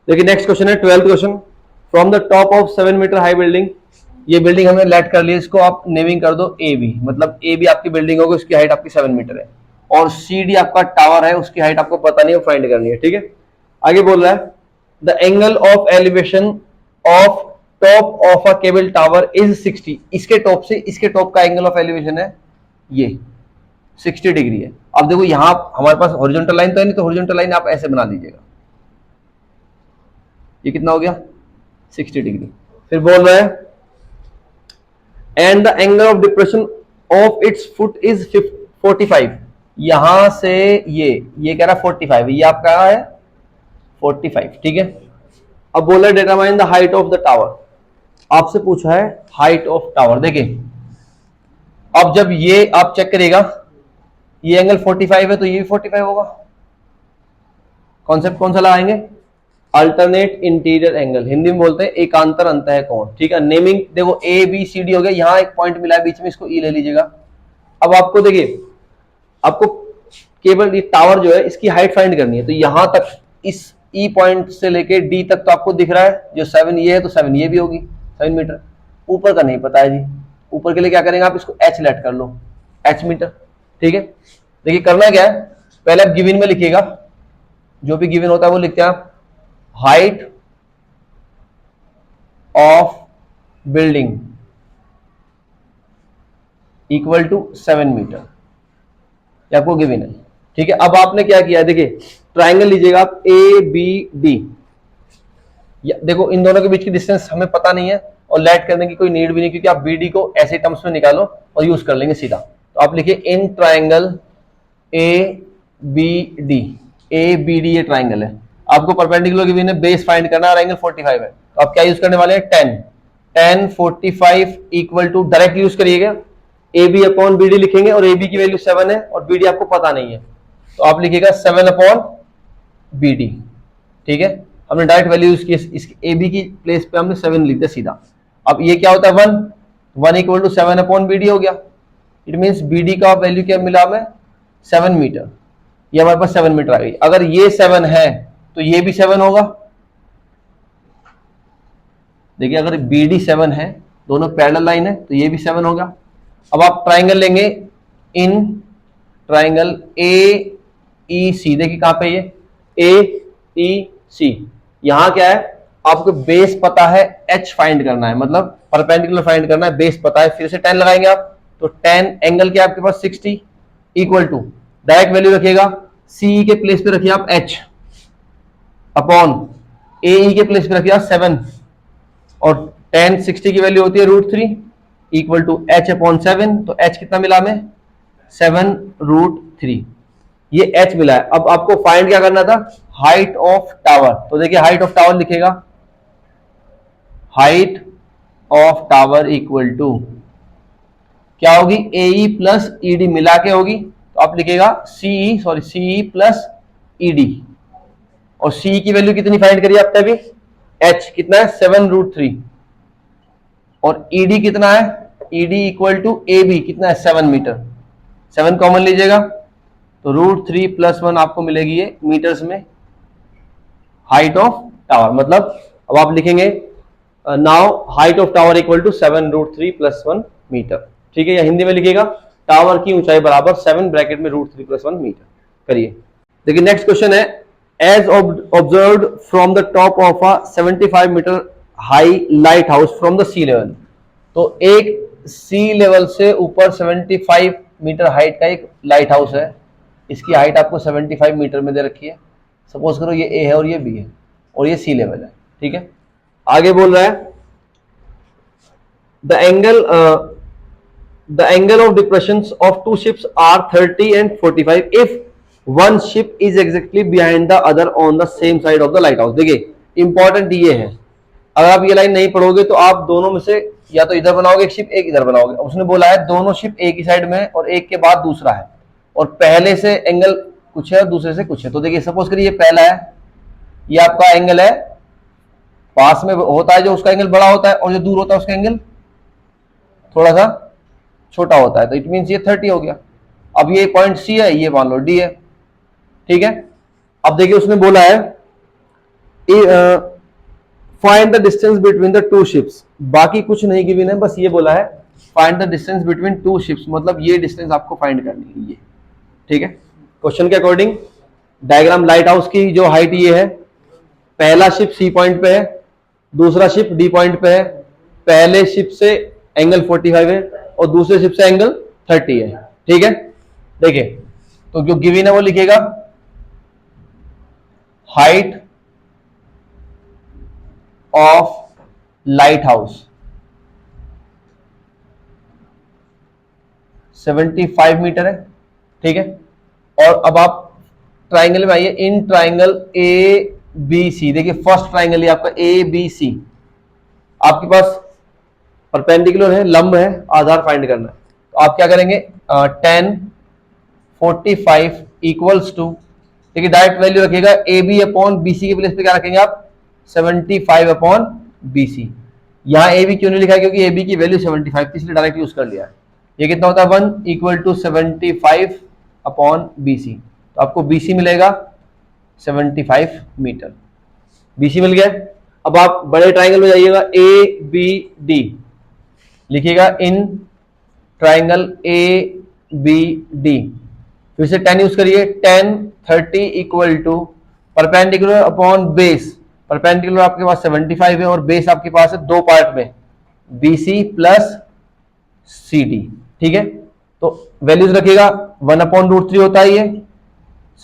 देखिए next question है 12th question. From the top of 7 metre high building, ये building हमने लेट कर ली, इसको आप नेमिंग कर दो ए बी, मतलब ए बी आपकी बिल्डिंग होगी, उसकी हाइट आपकी 7 मीटर है, और सी डी आपका टावर है, उसकी हाइट आपको पता नहीं है, फाइंड करनी है। ठीक है, आगे बोल रहा है the angle of elevation of top of a cable tower is 60। इसके टॉप से इसके टॉप का एंगल ऑफ एलिवेशन है ये 60 डिग्री है। अब देखो यहां हमारे पास हॉरिजॉन्टल लाइन तो है नहीं, तो हॉरिजॉन्टल लाइन आप ऐसे बना दीजिएगा, ये कितना हो गया 60 डिग्री। फिर बोल रहा है and the angle of depression of its foot is 45। यहां से ये कह रहा है 45, ये आपका है 45। ठीक है, अब बोल रहा है determine the height of the tower, आपसे पूछा है हाइट ऑफ टावर। देखिए अब जब ये आप चेक करेगा, ये एंगल 45 है तो ये भी 45 होगा। कॉन्सेप्ट कौन सा लगाएंगे, अल्टरनेट इंटीरियर एंगल, हिंदी में बोलते हैं एकांतर अंतः कोण। ठीक है, नेमिंग देखो ए बी सी डी हो गया, यहां एक पॉइंट मिला है बीच में, इसको ई ले लीजिएगा। अब आपको देखिए, आपको केवल ये टावर जो है इसकी हाइट फाइंड करनी है, तो यहां तक इस ई पॉइंट से लेके डी तक तो आपको दिख रहा है जो 7 ये है, तो 7 ये भी होगी 7 मीटर। ऊपर का नहीं पता है जी, ऊपर के लिए क्या करेंगे आप, इसको एच लेट कर लो, एच मीटर। ठीक है, देखिए करना क्या है, पहले आप गिवन में लिखिएगा, जो भी गिवन होता है वो लिखते हैं आप, height of building equal to 7 metre, ये आपको गिवन है। ठीक है, अब आपने क्या किया, देखिए ट्राइंगल लीजिएगा आप ए बी डी, देखो इन दोनों के बीच की डिस्टेंस हमें पता नहीं है और लेट करने की कोई नीड भी नहीं, क्योंकि आप बी डी को ऐसे टर्म्स में निकालो और यूज कर लेंगे सीधा। तो आप लिखिए in triangle A B D, A B D ये ट्राइंगल है, आपको परपेंडिकुलर गिवन है, बेस फाइंड करना है और एंगल 45 है, तो आप क्या यूज करने वाले हैं 10 10 45 इक्वल टू, डायरेक्ट यूज करिएगा A B upon B D लिखेंगे, और ए बी की वैल्यू 7 है और बी डी आपको पता नहीं है, तो आप लिखिएगा 7 अपॉन बी डी। ठीक है, हमने डायरेक्ट वैल्यू यूज की, ए बी की प्लेस पे हमने 7 लिख दिया सीधा। अब ये क्या होता है 1 equal to 7 upon B D हो गया, इट मीन्स बी डी का वैल्यू क्या मिला हमें 7 मीटर, ये हमारे पास 7 मीटर आ गई। अगर ये 7 है तो ये भी 7 होगा, देखिए अगर बी डी 7 है, दोनों पैरेलल लाइन है, तो ये भी 7 होगा। अब आप ट्राइंगल लेंगे, इन ट्राइंगल ए ई सी, देखिए कहां पे ये ए ई सी, यहां क्या है आपको बेस पता है, एच फाइंड करना है, मतलब परपेंडिकुलर फाइंड करना है, बेस पता है, फिर से 10 लगाएंगे आप, तो 10 एंगल के आपके पास 60 इक्वल टू, डायरेक्ट वैल्यू रखिएगा, सी के प्लेस पे रखिए आप एच अपॉन ए ई के प्लेस पे रखिए आप 7, और 10 60 की वैल्यू होती है √3 इक्वल टू एच अपॉन 7, तो एच कितना मिला हमें 7√3, ये एच मिला है। अब आपको फाइंड क्या करना था, हाइट ऑफ टावर, तो देखिए हाइट ऑफ टावर लिखेगा, height of tower equal to क्या होगी, ए प्लस ई डी मिला के होगी, तो आप लिखेगा सीई प्लस ई डी, और सी की वैल्यू कितनी फाइंड करिए आपने अभी, एच कितना है 7√3, और ईडी कितना है, ED equal to A B कितना है 7 मीटर, 7 कॉमन लीजिएगा, तो √3 + 1 आपको मिलेगी ये मीटर्स में हाइट ऑफ टावर। मतलब अब आप लिखेंगे now height of tower equal to 7√3 + 1 metre. ठीक है, या हिंदी में लिखिएगा टावर की ऊंचाई बराबर 7 ब्रैकेट में √3 + 1 मीटर। करिए, देखिए नेक्स्ट क्वेश्चन है, as observed from the top of a 75 metre high lighthouse from the sea level, तो एक सी लेवल से ऊपर 75 मीटर हाइट का एक लाइट हाउस है, इसकी हाइट आपको 75 मीटर में दे रखी है, सपोज करो ये ए है और ये बी है और ये सी लेवल है। ठीक है, आगे बोल रहा है the angle of depression of two ships are 30 and 45 if one ship is exactly behind the other on the same side of the lighthouse. देखिए इंपॉर्टेंट ये है, अगर आप ये लाइन नहीं पढ़ोगे तो आप दोनों में से या तो इधर बनाओगे एक शिप, एक इधर बनाओगे। उसने बोला है दोनों शिप एक ही साइड में है और एक के बाद दूसरा है, और पहले से एंगल कुछ है और दूसरे से कुछ है। तो देखिए सपोज करिए ये पहला है, ये आपका एंगल है, पास में होता है जो उसका एंगल बड़ा होता है, और जो दूर होता है उसका एंगल थोड़ा सा छोटा होता है, तो इट मीन्स ये 30 हो गया। अब ये पॉइंट सी है, ये मान लो डी है। ठीक है, अब देखिए उसने बोला है find the distance between the two ships, बाकी कुछ नहीं गिवन है, बस ये बोला है find the distance between two ships, मतलब ये डिस्टेंस आपको फाइंड करनी है ये, ठीक है। क्वेश्चन के अकॉर्डिंग डायग्राम, लाइट हाउस की जो हाइट ये है, पहला शिप सी पॉइंट पे है, दूसरा शिप डी पॉइंट पे है, पहले शिप से एंगल 45 है और दूसरे शिप से एंगल 30 है, ठीक है। देखिए तो जो गिवन है वो लिखेगा height of lighthouse 75 metre है, ठीक है। और अब आप ट्राइंगल में आइए, इन ट्राइंगल ए बी सी, देखिए फर्स्ट ट्राइंगल है आपका ए बी सी, आपके पास परपेंडिकुलर है, लंब है, आधार फाइंड करना है। तो आप क्या करेंगे, 10 45 इक्वल्स टू, देखिए डायरेक्ट वैल्यू रखिएगा A B upon B C के प्लेस पे क्या रखेंगे आप, 75 अपॉन बी सी। यहां ए बी क्यों नहीं लिखा है, क्योंकि ए बी की वैल्यू 75 थी, इसलिए डायरेक्ट यूज कर लिया है। ये कितना होता है 1 equal to 75 upon B C, तो आपको बी सी मिलेगा 75 मीटर, बी सी मिल गया। अब आप बड़े ट्राइंगल में जाइएगा, ए बी डी लिखिएगा, in triangle A B D, फिर से 10 यूज करिए, 10 30 equal to perpendicular upon base, perpendicular आपके पास 75 है और बेस आपके पास है दो पार्ट में, B C plus C D, ठीक है। तो वैल्यूज रखिएगा 1 अपॉन रूट 3 होता है ये,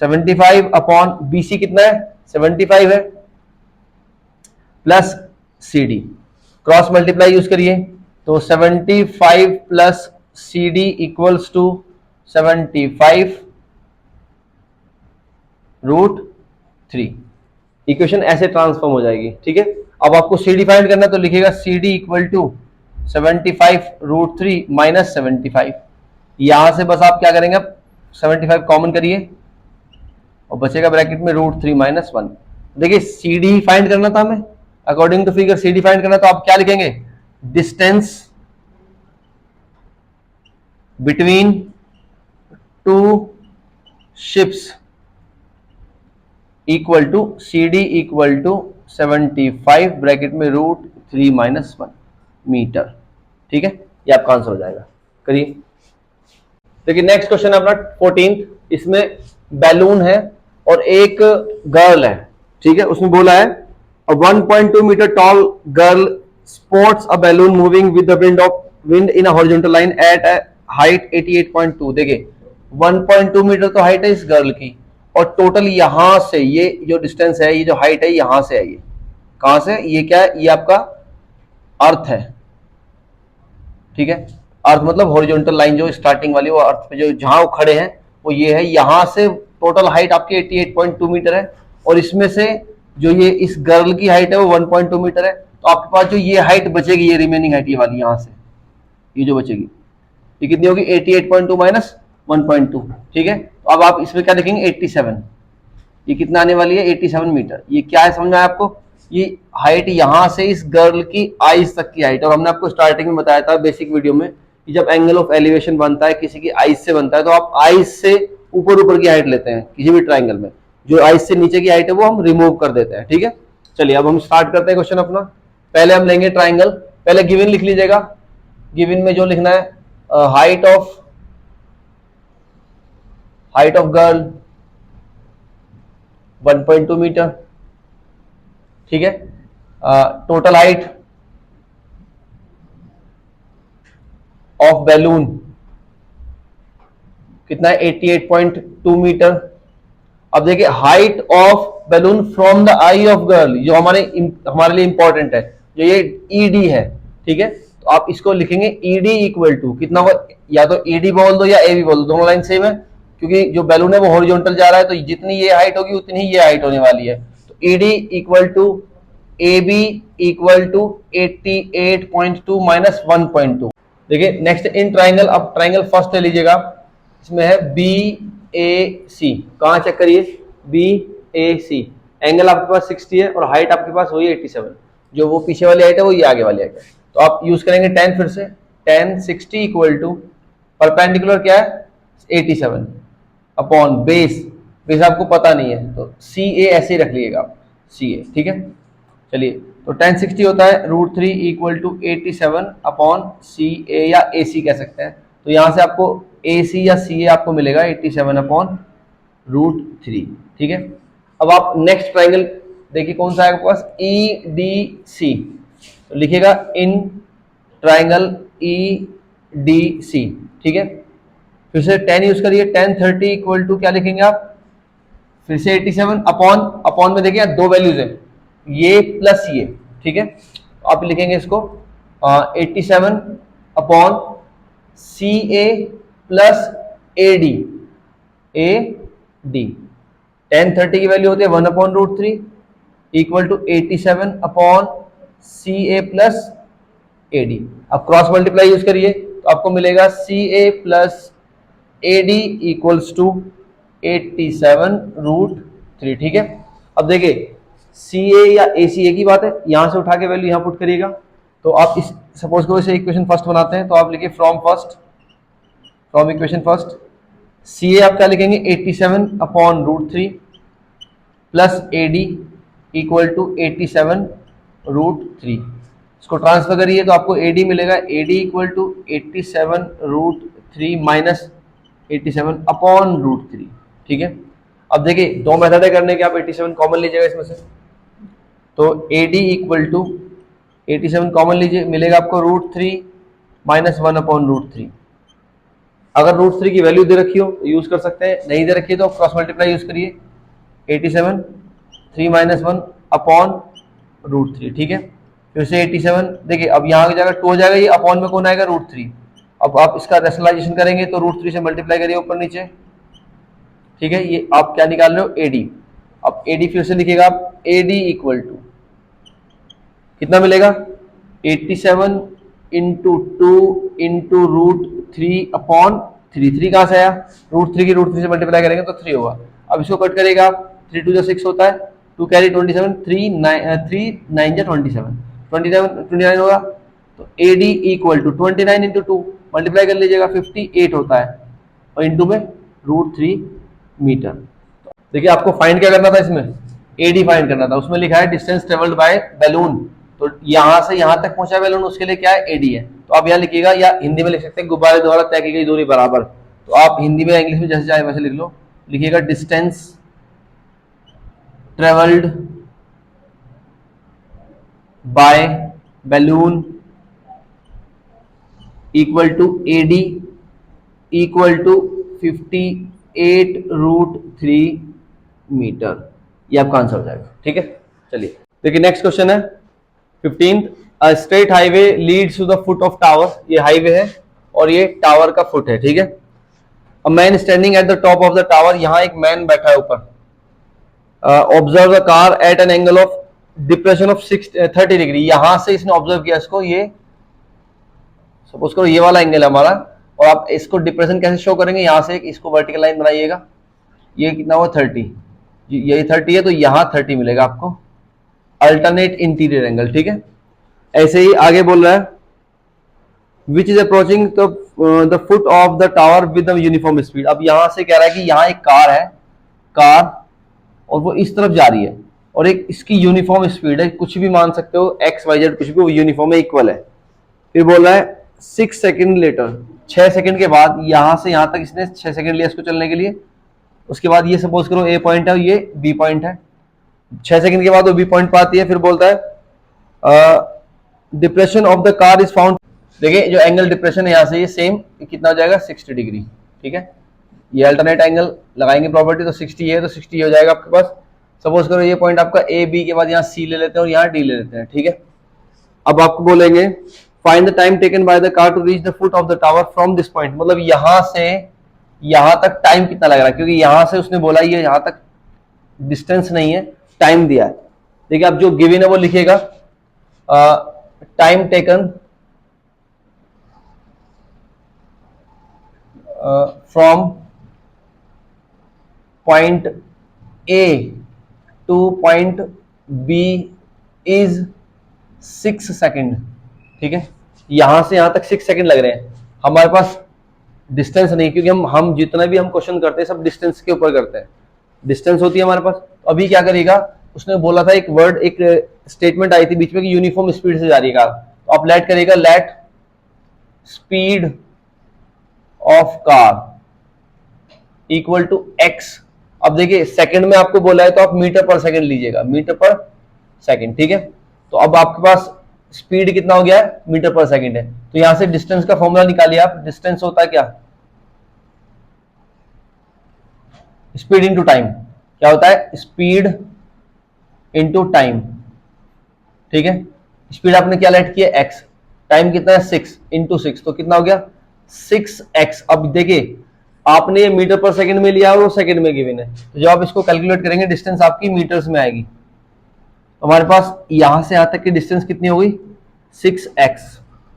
75 अपॉन बी सी कितना है 75 है, plus C D, cross multiply use करिए, तो 75 plus C D equals to 75 root 3, equation ऐसे ट्रांसफॉर्म हो जाएगी, ठीक है। अब आपको सी डी फाइंड करना है, तो लिखिएगा C D equal to 75 root 3 minus 75, यहां से बस आप क्या करेंगे, 75 कॉमन करिए और बचेगा ब्रैकेट में रूट 3 माइनस 1। देखिए सी डी फाइंड करना था हमें, according to figure C D find करना, तो आप क्या लिखेंगे, distance between two ships equal to C D equal to 75 bracket में रूट 3 माइनस 1 मीटर, ठीक है। ये आपका आंसर हो जाएगा, करिए। देखिए नेक्स्ट क्वेश्चन है अपना 14th, इसमें बैलून है और एक गर्ल है, ठीक है। उसमें बोला है 1.2 metre tall girl sports a balloon moving with the wind in a horizontal line at a height 88.2। देखिए 1.2 मीटर तो हाइट है इस गर्ल की, और टोटल यहां से ये जो डिस्टेंस है, ये जो हाइट है यहां से है, ये कहां से, ये क्या है, ये आपका अर्थ है, ठीक है। अर्थ मतलब हॉरिजॉन्टल लाइन जो स्टार्टिंग वाली, वो अर्थ पे जो जहां वो खड़े हैं वो ये है, यहां से टोटल हाइट आपकी 88.2 मीटर है, और इसमें से जो ये इस गर्ल की हाइट है वो 1.2 मीटर है। तो आपके पास जो ये हाइट बचेगी, ये रिमेनिंग हाइट ये वाली यहां से, ये जो बचेगी ये कितनी होगी 88.2 माइनस 1.2, ठीक है। तो अब आप इसमें क्या देखेंगे 87, ये कितना आने वाली है 87 मीटर। ये क्या है समझ में आया आपको, ये हाइट यहां से इस गर्ल की आइज तक की हाइट, और हमने आपको स्टार्टिंग में बताया था बेसिक वीडियो में कि जब एंगल ऑफ एलिवेशन बनता है किसी की आइज से बनता है, तो आप आइज से ऊपर की हाइट लेते हैं किसी भी ट्राइंगल में, जो आइज से नीचे की हाइट है वो हम रिमूव कर देते हैं, ठीक है। चलिए अब हम स्टार्ट करते हैं क्वेश्चन अपना। पहले हम लेंगे ट्राइंगल, पहले गिवन लिख लीजिएगा, गिवन में जो लिखना है हाइट ऑफ गर्ल 1.2 मीटर, ठीक है। टोटल हाइट ऑफ बैलून कितना है 88.2 मीटर। अब देखिए height of balloon from the I of girl, जो हमारे लिए इंपॉर्टेंट है, जो ये ईडी है, ठीक है। तो आप इसको लिखेंगे ईडी इक्वल टू कितना होगा, या तो ईडी बोल दो या ए बी बोल दो, दोनों लाइन सेम है, क्योंकि जो बैलून है वो हॉरिजॉन्टल जा रहा है, तो जितनी ये हाइट होगी उतनी ही ये हाइट होने वाली है। तो ED equal to A B equal to 88.2 minus 1.2। देखिए नेक्स्ट इन ट्राइंगल, अब ट्राइंगल फर्स्ट ले लीजिएगा, इसमें है बी ए सी, कहां चेक करिए बी ए सी, एंगल आपके पास 60 है और हाइट आपके पास हुई 87, जो वो पीछे वाली हाइट है वो ये आगे वाली हाइट है। तो आप यूज करेंगे 10, फिर से 10 60 इक्वल टू परपेंडिकुलर क्या है 87 अपॉन बेस, बेस आपको पता नहीं है तो सी ए ऐसे ही रख लीजिएगा, CA, ठीक है। चलिए, तो tan 60 होता है √3 इक्वल टू 87 अपॉन CA या AC कह सकते हैं। तो यहाँ से आपको AC या CA आपको मिलेगा 87 अपॉन √3, ठीक है। अब आप नेक्स्ट ट्राइंगल देखिए कौन सा है आपके पास, EDC, तो लिखिएगा इन ट्राइंगल EDC, ठीक है। फिर से 10 यूज करिए, tan 30 इक्वल टू क्या लिखेंगे आप, फिर से 87 अपॉन में देखिए दो वैल्यूज है, ये प्लस ये, ठीक है। आप लिखेंगे इसको 87 upon CA plus AD, tan 30 की वैल्यू होती है 1 upon √3 equal to 87 upon CA plus AD। अब क्रॉस मल्टीप्लाई यूज करिए तो आपको मिलेगा CA plus AD equals to 87 √3, ठीक है। अब देखिए CA या AC एक ही बात है, यहां से उठा के वैल्यू यहां पुट करिएगा। तो आप इस सपोज करो इसे इक्वेशन फर्स्ट बनाते हैं, तो आप लिखिए फ्रॉम इक्वेशन फर्स्ट CA आप क्या लिखेंगे 87 upon √3 plus AD equal to 87 √3। इसको ट्रांसफर करिए तो आपको AD मिलेगा, AD equal to 87 √3 minus 87 upon √3, ठीक है। अब देखिए दो मेथड है करने के, आप 87 कॉमन लीजिएगा इसमें से, तो AD इक्वल टू 87 कॉमन लीजिए, मिलेगा आपको √3 माइनस 1 अपॉन √3। अगर √3 की वैल्यू दे रखी हो तो यूज कर सकते हैं, नहीं दे रखी है तो क्रॉस मल्टीप्लाई यूज करिए, 87 3 माइनस 1 अपॉन √3, ठीक है। फिर से 87, देखिए अब यहाँ की जगह 2 हो जाएगा, ये अपॉन में कौन आएगा √3। अब आप इसका रेशनलाइजेशन करेंगे तो √3 से मल्टीप्लाई करिए ऊपर नीचे, ठीक है। ये आप क्या निकाल रहे हो AD। अब AD फिर से लिखिएगा आप, AD इक्वल टू कितना मिलेगा 87 इंटू 2 इंटू √3 अपॉन 3 कहां से आया, √3 की √3 से मल्टीप्लाई करेंगे तो 3 होगा। अब इसको कट करेगा आप, 3 2 6 होता है, 2 कैरी 27, 3 9 29 होगा। तो AD equal to 29 into 2 multiply कर लीजिएगा 58 होता है, और इंटू में √3 मीटर। देखिए आपको फाइंड क्या करना था, इसमें AD फाइंड करना था। उसमें लिखा है डिस्टेंस ट्रेवल्ड बाय बैलून, तो यहां से यहां तक पहुंचा बैलून, उसके लिए क्या है AD है। तो आप यहाँ लिखिएगा, या हिंदी में लिख सकते हैं गुब्बारे द्वारा तय की गई दूरी बराबर। तो आप हिंदी में या इंग्लिश में जैसे चाहे वैसे लिख लो, लिखिएगा distance travelled by balloon equal to AD equal to 58 √3 metre. ये आपका आंसर हो जाएगा, ठीक है। चलिए देखिए नेक्स्ट क्वेश्चन है 15th, a straight highway leads to the foot of tower. ये हाईवे है और ये टावर का फुट है, ठीक है। A man standing at the top of the tower, यहां एक मैन बैठा है ऊपर। Observe the car at an angle of depression of 30 degree. यहां से इसने ऑब्जर्व किया इसको, ये सपोज करो ये वाला एंगल है हमारा, और आप इसको डिप्रेशन कैसे शो करेंगे, यहां से इसको वर्टिकल लाइन बनाइएगा, ये कितना हुआ 30, ये 30 है तो यहां 30 मिलेगा आपको, अल्टरनेट इंटीरियर एंगल, ठीक है। ऐसे ही आगे बोल रहा है which is approaching the foot of the tower with uniform speed. अब यहां से कह रहा है कि यहाँ एक कार है, कार, और वो इस तरफ जा रही है, और एक इसकी यूनिफॉर्म स्पीड है, कुछ भी मान सकते हो XYZ, कुछ भी, वो यूनिफॉर्म है, इक्वल है। फिर बोल रहा है 6 सेकेंड लेटर, 6 सेकेंड के बाद यहां से यहां तक इसने 6 सेकेंड लिया इसको चलने के लिए। उसके बाद ये सपोज करो A पॉइंट है, ये B पॉइंट है, 6 सेकेंड के बाद वो B पॉइंट पाती है। फिर बोलता है depression of the car is found. देखिए जो एंगल डिप्रेशन है यहाँ से ये सेम कितना हो जाएगा 60 डिग्री, ठीक है। ये अल्टरनेट एंगल लगाएंगे प्रॉपर्टी, तो 60 है तो 60 हो जाएगा आपके पास। सपोज करो ये पॉइंट आपका A B के बाद यहाँ C ले लेते हैं और यहाँ D ले लेते हैं, ठीक है। अब आपको बोलेंगे find the time taken by the car to reach the foot of the tower from this point. मतलब यहां से यहां तक टाइम कितना लग रहा है, क्योंकि यहां से उसने बोला ये यहां तक डिस्टेंस नहीं है, टाइम दिया है। देखिए आप जो गिवन है वो लिखिएगा, time taken from point A two point B is 6 second, ठीक है। यहां से यहां तक 6 सेकेंड लग रहे हैं, हमारे पास डिस्टेंस नहीं, क्योंकि हम जितना भी हम क्वेश्चन करते हैं सब डिस्टेंस के ऊपर करते हैं, डिस्टेंस होती है हमारे पास। तो अभी क्या करेगा, उसने बोला था एक वर्ड, एक स्टेटमेंट आई थी बीच में कि यूनिफॉर्म स्पीड से जा रही है कार, तो आप लेट करिएगा let speed of car equal to X. अब देखिए सेकंड में आपको बोला है तो आप मीटर पर सेकंड लीजिएगा, मीटर पर सेकंड, ठीक है। तो अब आपके पास स्पीड कितना हो गया है, मीटर पर सेकंड है, तो यहां से डिस्टेंस का फॉर्मूला निकालिए आप। डिस्टेंस होता है क्या, स्पीड इंटू टाइम। क्या होता है, स्पीड इंटू टाइम, ठीक है। स्पीड आपने क्या लेट किया, एक्स, टाइम कितना है 6 इंटू 6, तो कितना हो गया 6x। अब देखिए आपने ये मीटर पर सेकंड में लिया और वो सेकंड में गिवन है, तो जब आप इसको कैलकुलेट करेंगे डिस्टेंस आपकी मीटर्स में आएगी। तो हमारे पास यहां से यहां तक की डिस्टेंस कितनी हो गई 6x,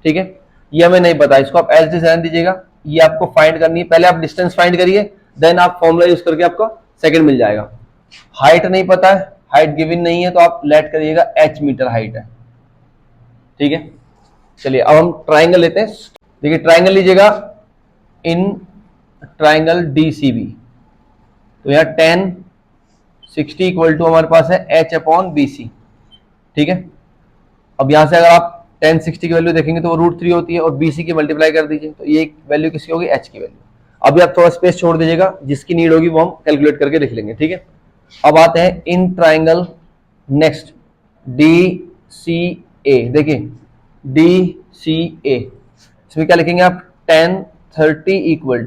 ठीक है। ये हमें नहीं पता, इसको आप एज इट इज रहने दीजिएगा, ये आपको फाइंड करनी है। पहले आप डिस्टेंस फाइंड करिए, देन आप फॉर्मूला यूज करके आपको सेकंड मिल जाएगा। हाइट नहीं पता है, हाइट गिवन नहीं है, तो आप लेट करिएगा h मीटर हाइट है, ठीक है। चलिए अब हम ट्राइंगल लेते हैं। देखिए ट्राइंगल लीजिएगा, इन ट्राइंगल DCB, तो यहाँ 10 60 इक्वल टू हमारे पास है h अपॉन BC, ठीक है। अब यहां से अगर आप 10 60 की वैल्यू देखेंगे तो वो √3 होती है, और BC की मल्टीप्लाई कर दीजिए, तो ये वैल्यू किसकी होगी, h की वैल्यू। अभी आप थोड़ा स्पेस छोड़ दीजिएगा, जिसकी नीड होगी वो हम कैलकुलेट करके लिख लेंगे, ठीक है। अब आते हैं इन ट्राइंगल नेक्स्ट DCA। देखिए DCA, इसमें क्या लिखेंगे आप, 10 30 equal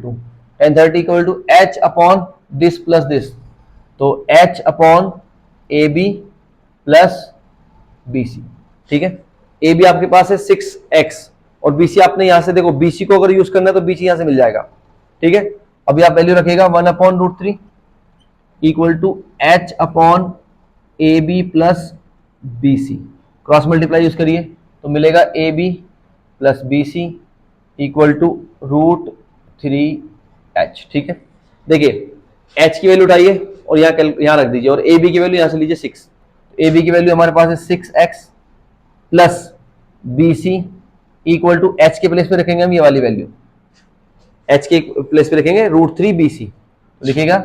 to h upon this plus this, तो h upon AB plus BC, ठीक है। AB आपके पास है 6x, और BC आपने यहां से देखो, BC को अगर यूज करना है तो BC यहां से मिल जाएगा, ठीक है। अभी आप वैल्यू रखिएगा 1 upon √3 equal to h upon AB plus BC, cross multiply use करिए तो मिलेगा AB plus BC equal to √3h, ठीक है। देखिए h की वैल्यू उठाइए और यहाँ रख दीजिए, और AB की वैल्यू यहां से लीजिए 6। AB की वैल्यू हमारे पास है 6x plus BC equal to h के प्लेस पे रखेंगे हम ये वाली वैल्यू, h के प्लेस पे रखेंगे √3BC, तो लिखेगा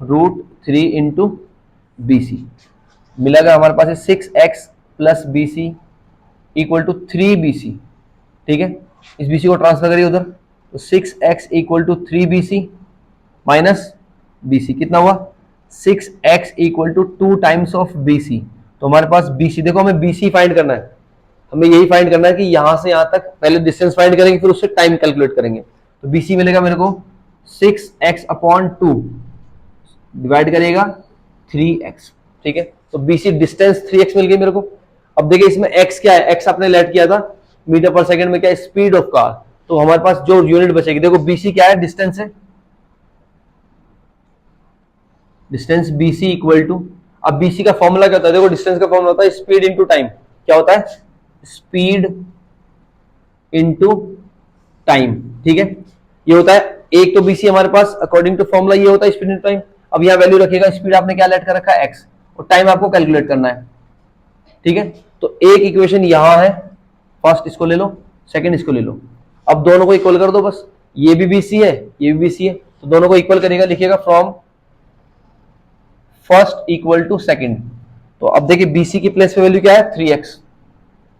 √3 इंटू BC, मिलेगा हमारे पास है 6x plus BC equal to 3BC, ठीक है। इस BC को ट्रांसफर करिए उधर, तो 6x equal to 3BC minus BC कितना हुआ, 6x equal to 2 times of BC। तो हमारे पास BC, देखो हमें BC फाइंड करना है, हमें यही फाइंड करना है कि यहां से यहां तक पहले डिस्टेंस फाइंड करेंगे, फिर उससे टाइम कैलकुलेट करेंगे। तो BC मिलेगा मेरे को 6x अपॉन 2 डिवाइड करेगा 3x, ठीक है। तो BC डिस्टेंस 3x मिल गई मेरे को। अब देखिए इसमें x क्या है, x आपने लेट किया था मीटर पर सेकंड में, क्या है, स्पीड ऑफ कार। तो हमारे पास जो यूनिट बचेगी, देखो BC क्या है, डिस्टेंस है, डिस्टेंस BC इक्वल टू, अब BC का फॉर्मूला क्या होता है, देखो डिस्टेंस का फॉर्मूला होता है स्पीड इंटू टाइम। क्या होता है, स्पीड इंटू टाइम, ठीक है। ये होता है एक, तो BC हमारे पास अकॉर्डिंग टू फॉर्मूला ये होता है स्पीड इंटू टाइम। अब यहां वैल्यू रखिएगा, स्पीड आपने क्या लेट कर रखा है x, और टाइम आपको कैलकुलेट करना है, ठीक है। तो एक इक्वेशन यहां है, फर्स्ट इसको ले लो, सेकंड इसको ले लो, अब दोनों को इक्वल कर दो बस। ये भी BC है, ये भी BC है, तो दोनों को इक्वल करेगा, लिखिएगा from first equal to second. तो अब देखिए BC की प्लेस पे वैल्यू क्या है 3x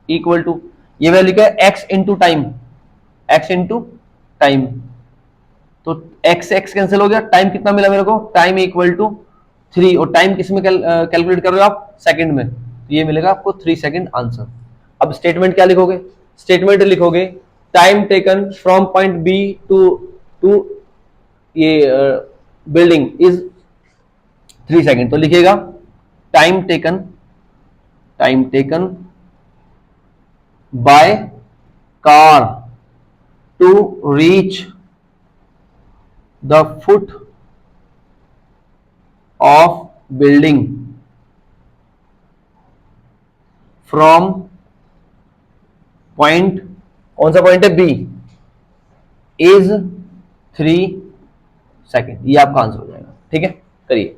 इक्वल टू, ये वैल्यू क्या है x into time, x into time, तो x x कैंसिल हो गया, टाइम कितना मिला मेरे को, टाइम इक्वल टू 3, और टाइम किस में कैलकुलेट कर रहे हो आप, सेकंड में, तो ये मिलेगा आपको 3 सेकंड आंसर। अब स्टेटमेंट क्या लिखोगे, स्टेटमेंट लिखोगे time taken from point B to ये बिल्डिंग इज 3 सेकंड, तो लिखिएगा time taken by car to reach the foot of building from point, कौन सा पॉइंट है B, इज 3 सेकंड। ये आपका आंसर हो जाएगा, ठीक है, करिए।